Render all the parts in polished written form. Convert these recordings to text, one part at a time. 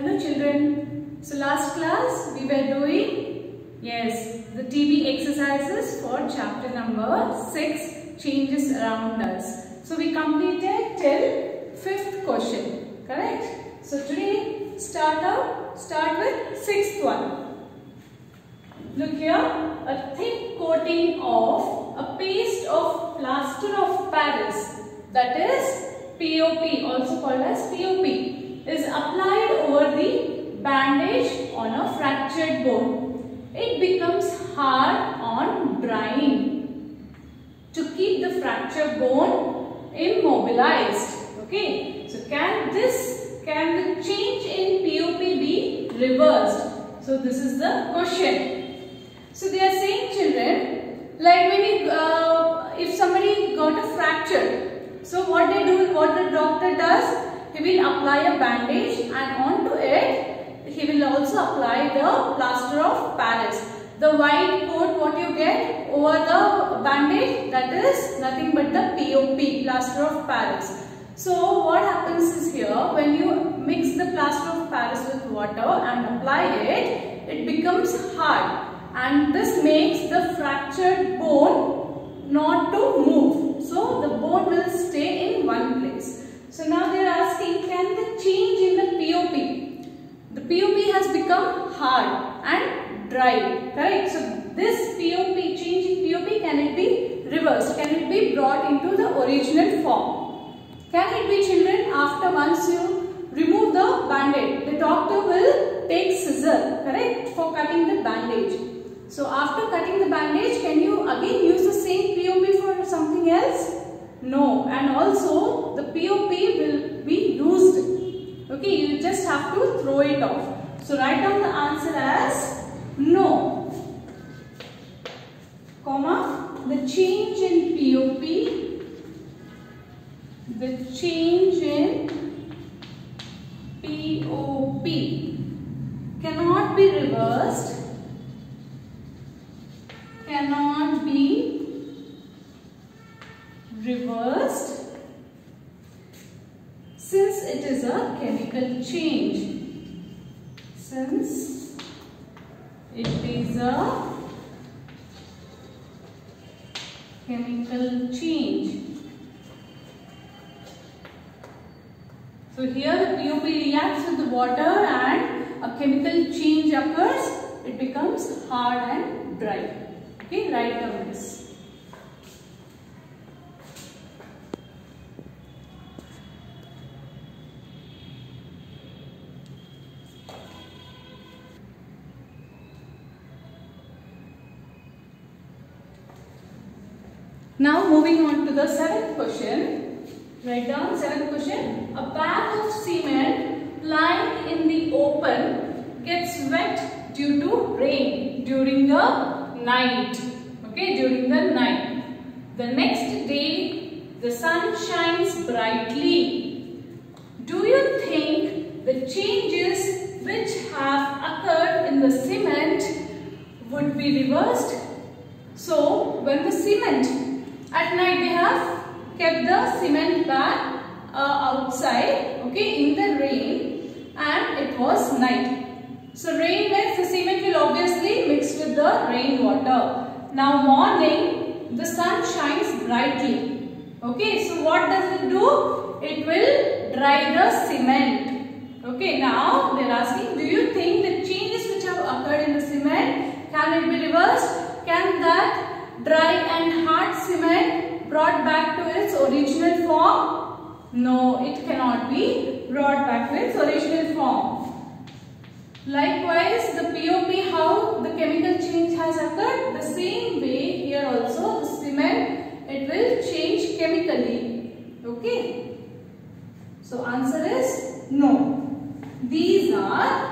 Hello children. So last class we were doing, yes, the TB exercises for chapter number 6, changes around us. So we completed till 5th question, correct? So today start with 6th one. Look here, a thick coating of a paste of plaster of Paris, that is POP, also called as POP, is applied over the bandage on a fractured bone. It becomes hard on drying to keep the fractured bone immobilized. Okay, so can the change in POP be reversed? So this is the question. So they are saying, children, like if somebody got a fracture, so what the doctor does, he will apply a bandage and onto it he will also apply the plaster of Paris. The white coat what you get over the bandage, that is nothing but the POP, plaster of Paris. So what happens is here, when you mix the plaster of Paris with water and apply it, it becomes hard, and this makes the fractured bone not to move. So the bone will stay in one place. So now they are asking, can the change in the POP? The POP has become hard and dry, correct? So this POP, change in POP, can it be reversed? Can it be brought into the original form? Can it be, children, after once you remove the bandage, the doctor will take scissor, correct, for cutting the bandage. So after cutting the bandage, can you again use the same POP for something else? No. And also the POP will be used. Okay, you just have to throw it off. So write down the answer as no. Comma, the change in POP, the change in POP cannot be reversed, cannot be reversed since it is a chemical change. Since it is a chemical change. So here the POP reacts with the water and a chemical change occurs. It becomes hard and dry. Okay, write down this. Now moving on to the 7th question. Write down 7th question. A bag of cement lying in the open gets wet due to rain during the night. Okay, during the night. The next day the sun shines brightly. Do you think the changes which have occurred in the cement would be reversed? So when the cement, at night we have kept the cement bag outside, okay, in the rain, and it was night. So rain means the cement will obviously mix with the rainwater. Now morning the sun shines brightly. Okay, so what does it do? It will dry the cement. Okay, now they are asking, do you think the changes which have occurred in the cement, can it be reversed? Can that dry and hard cement brought back to its original form? No, it cannot be brought back to its original form. Likewise, the POP, how the chemical change has occurred, the same way here also the cement, it will change chemically. Okay. So answer is no. These are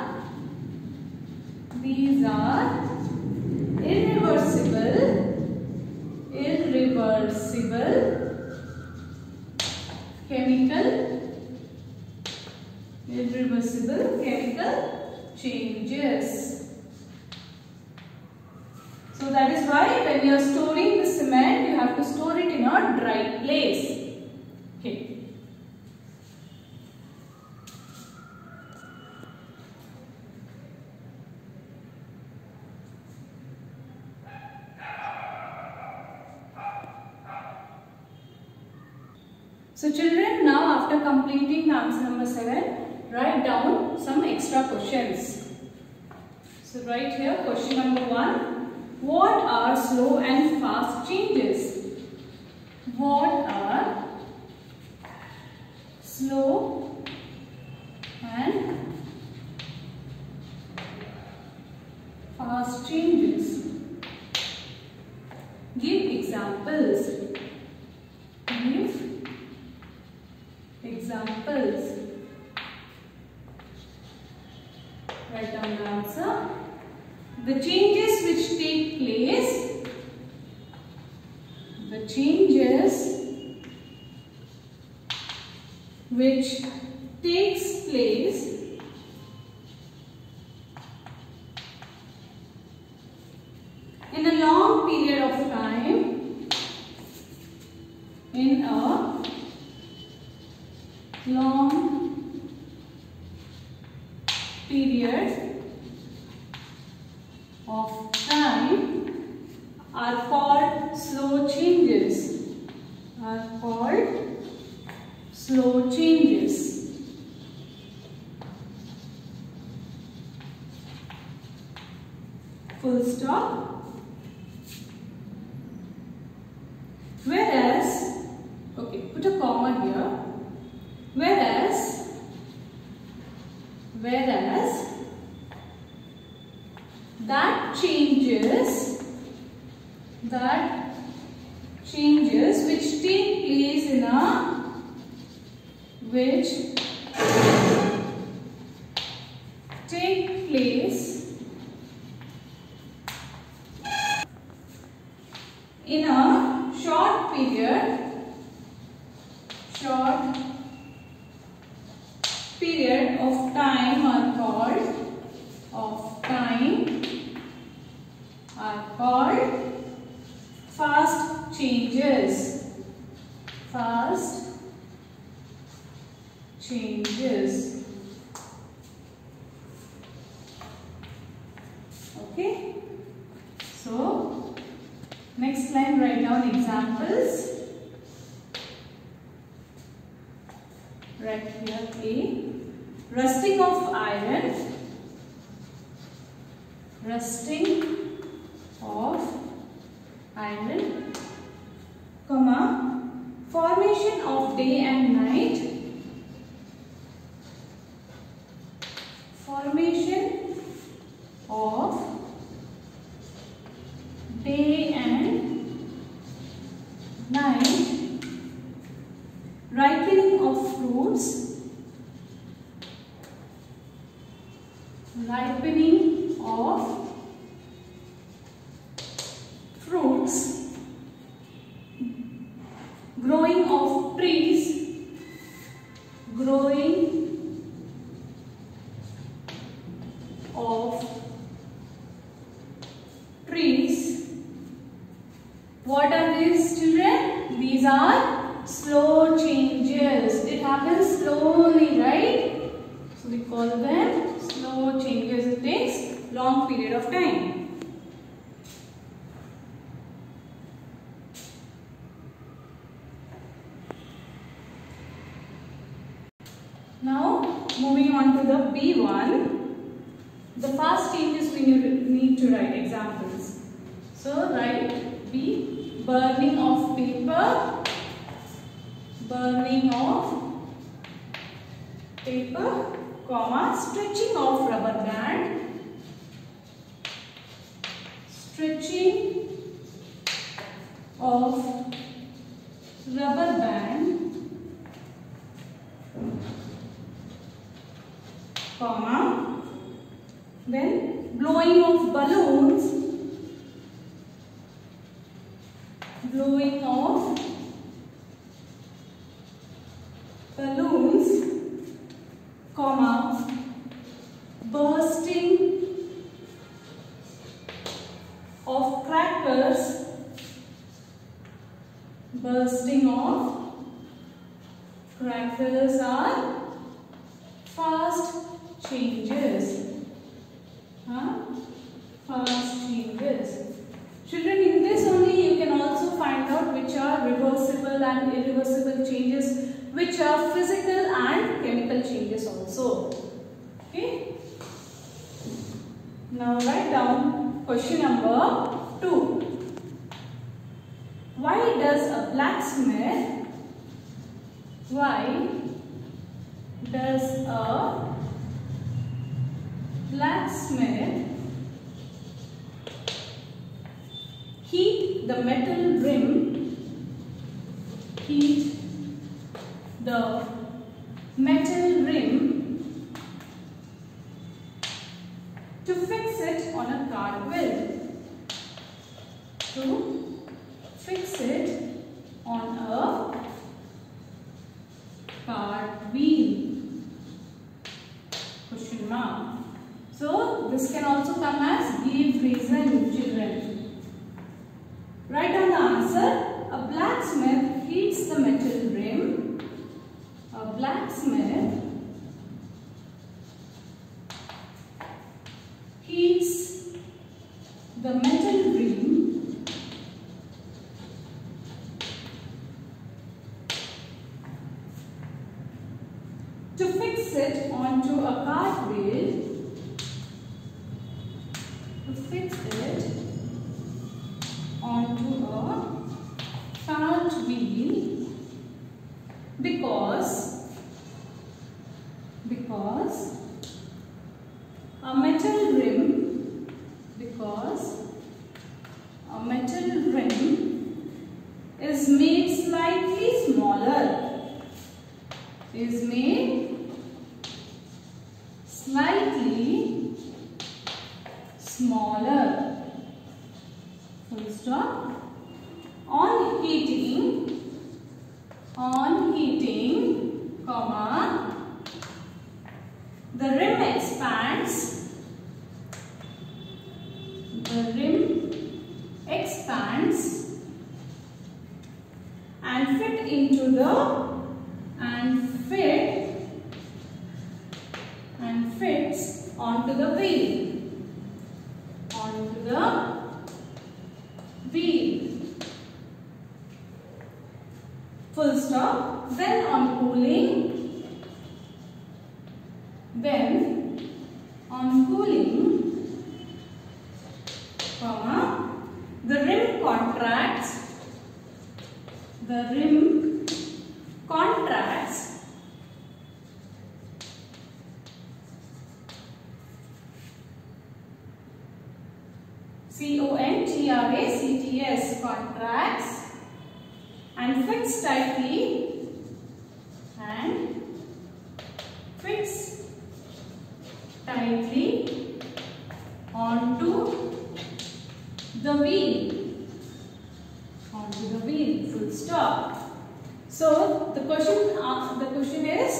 irreversible chemical changes. So that is why when you are storing the cement, you have to store it in a dry place. Okay. So children, now after completing the answer number 7, write down some extra questions. So write here question number 1. What are slow and fast changes? What are slow and fast changes? Give examples. Give examples. Write down the answer. The changes which take place. The changes which takes place in a long period of time. In a long period of time are called slow changes. Are called slow changes. Full stop. Whereas, okay, put a comma here. Whereas that changes which take place in a short period of time are called fast changes. Fast changes. Okay. So next line, write down examples. Right here A. Rusting of iron. Rusting of iron, comma, formation of day and night. Formation of day and night. Ripening of fruits. Ripening of fruits. Growing of trees. Growing of trees. What are these, children? These are slow changes. It happens slowly, right? So we call them slow changes. It takes long period of time. Now moving on to the B1. The fast changes we need to write examples. So write B. Burning of paper. Burning of paper, comma, stretching of rubber band. Stretching of rubber band, comma, then blowing of balloons. Blowing of balloons, comma, bursting of crackers. Bursting of crackers are fast changes. Fast changes. Children, in this only you can also find out which are reversible and irreversible changes, which are physical and chemical changes also. Okay. Now write down question number 2. Why does a blacksmith heat the metal rim to fix it on a cartwheel? Question mark. So this can also come as give reason, children. Write down the answer. A blacksmith heats the metal rim. A blacksmith heats the metal rim to fix it onto a cartwheel. Because a metal rim is made slightly smaller. Full stop. On heating, comma, the rim expands and fits onto the wheel. Full stop. Then on cooling, comma, the rim contracts contracts and fits tightly onto the wheel. Full stop. So the question is,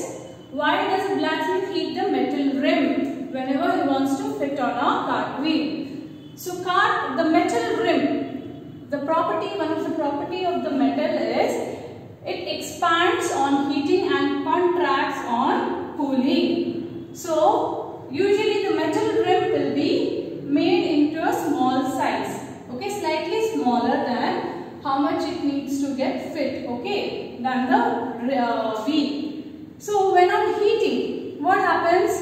why does a blacksmith heat the metal rim whenever he wants to fit on a cartwheel? So the metal rim, one of the property of the metal is it expands on heating and contracts on cooling. So usually the metal rim will be made into a small size, okay, slightly smaller than how much it needs to get fit, okay, than the wheel. So when on heating, what happens?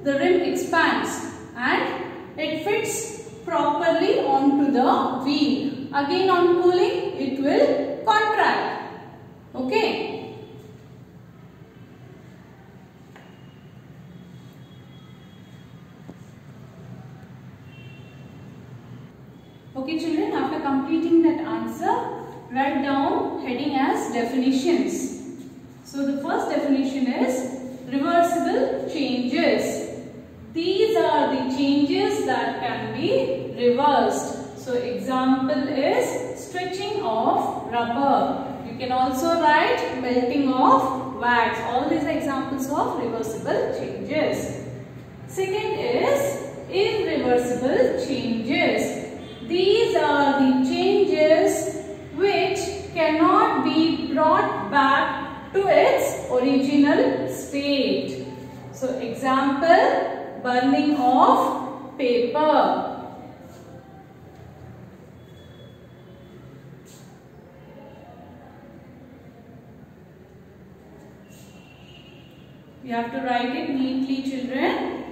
The rim expands and it fits properly onto the wheel. Again on cooling, it will contract, okay. Okay children, after completing that answer, write down heading as definitions. So the first definition is reversible changes. These are the changes that can be reversed. So example is stretching of rubber. You can also write melting of wax. All these are examples of reversible changes. Second is irreversible changes. These are the changes which cannot be brought back to its original state. So example, burning of paper. You have to write it neatly, children.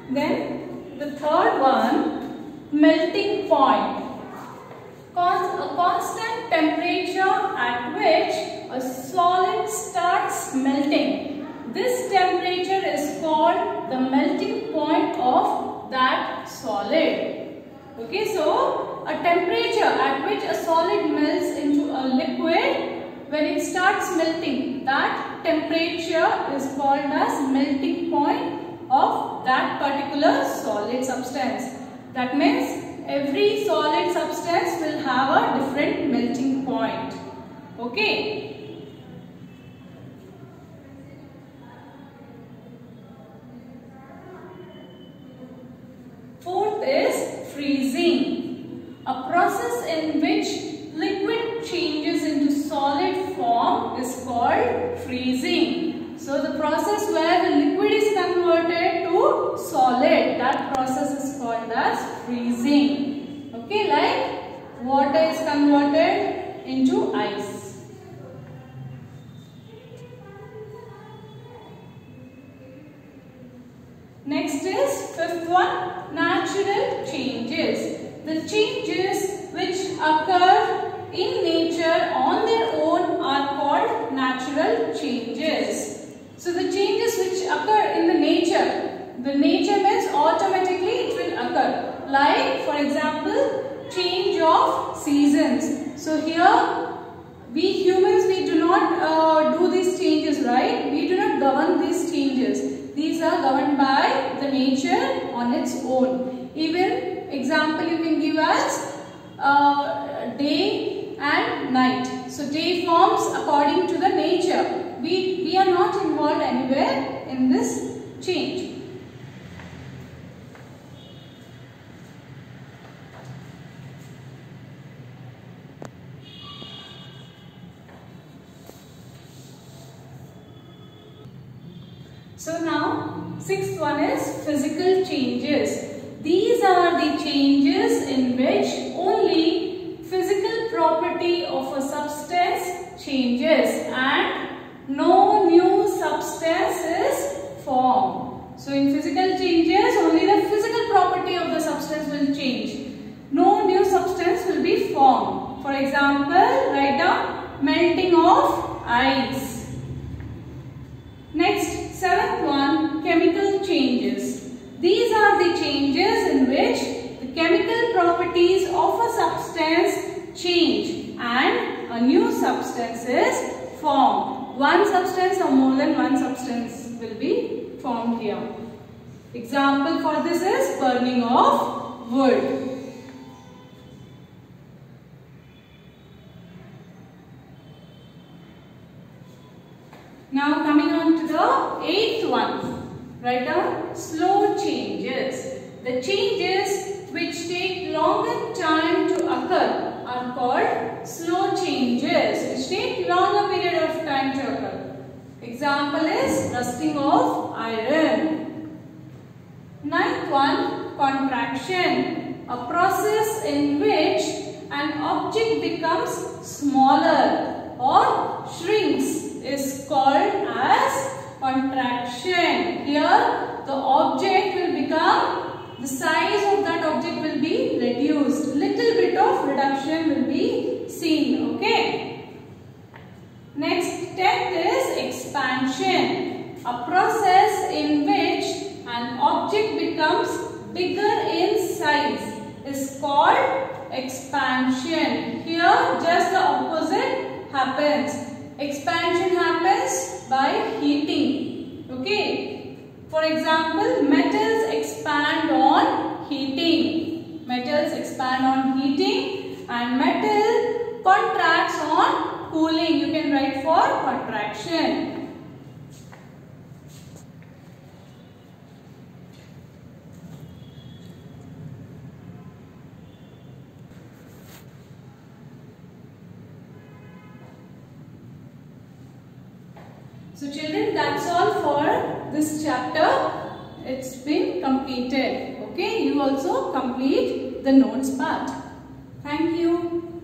Then the third one, melting point. A constant temperature at which a solid starts melting. This temperature is called the melting point of that solid. Okay, so a temperature at which a solid melts into a liquid, when it starts melting, that temperature is called as melting point of that particular solid substance. That means every solid substance will have a different melting point. Okay. Fourth is freezing. A process in which liquid changes into solid form is called freezing. So the process where the liquid is converted to solid, that process is called as freezing. Okay, like water is converted into ice. Next is fifth one, natural changes. The changes which occur in nature on their own are called natural changes. So the changes which occur in the nature means automatically it will occur. Like for example, change of seasons. So here we humans, we do not do these changes, right? We do not govern these changes. These are governed by the nature on its own. Even example you can give as day and night. So day forms according to the nature. We are not involved anywhere in this change. So now sixth one is physical changes. These are the changes in which only physical property of a substance changes and no new substance is formed. So in physical changes, only the physical property of the substance will change. No new substance will be formed. For example, write down melting of ice. Next, seventh one, chemical changes. These are the changes in which the chemical properties of a substance change and a new substance is formed. One substance or more than one substance will be formed here. Example for this is burning of wood. Now coming on to the eighth one. Write down slow changes. The changes which take longer time to occur are called slow changes, which take longer period of time to occur. Example is rusting of iron. Ninth one, contraction. A process in which an object becomes smaller or shrinks is called as contraction. Here the object will become, the size of that object will be reduced. Little bit of reduction will be seen. Okay. Next, 10th is expansion. A process in which an object becomes bigger in size is called expansion. Here just the opposite happens. Expansion happens by heating. Okay. For example, metals expand on heating. Metals expand on heating and metal contracts on cooling. You can write for contraction. So children, that's all for this chapter. It's been completed. Okay, you also complete the notes part. Thank you.